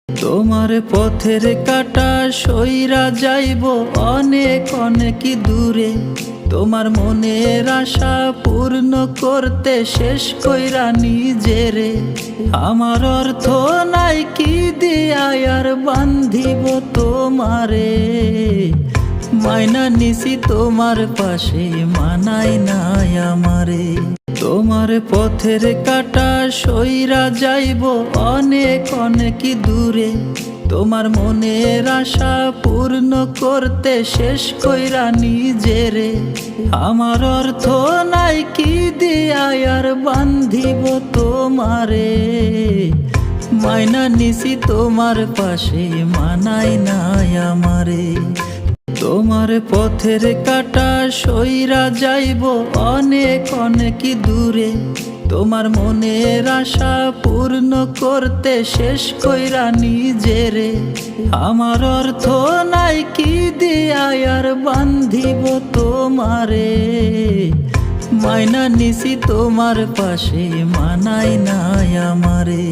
তোমার পথের কাটা সইরা যাইব অনেক অনেক দূরে, তোমার মনের আশা পূর্ণ করতে শেষ কইরা নিজেরে। আমার অর্থ নাই কি দিয়া আর বান্ধিব তোমারে, মাইনা নিছি তোমার পাশে মানাই নাই আমারে। তোমার পথের কাটা সইরা যাইব অনেক অনেক দূরে, তোমার মনের আশা পূর্ণ করতে শেষ কইরা নিজেরে। আমার অর্থ নাই কি দিয়া আর বান্ধিব তোমারে, মাইনা নিছি তোমার পাশে মানাই নাই আমারে। তোমার পথের কাটা সইরা যাইব অনেক অনেক দূরে, তোমার মনের আশা পূর্ণ করতে শেষ কইরা নিজেরে। আমার অর্থ নাই কি দিয়া আর বান্ধিব তোমারে, মাইনা নিছি তোমার পাশে মানাই নাই আমারে।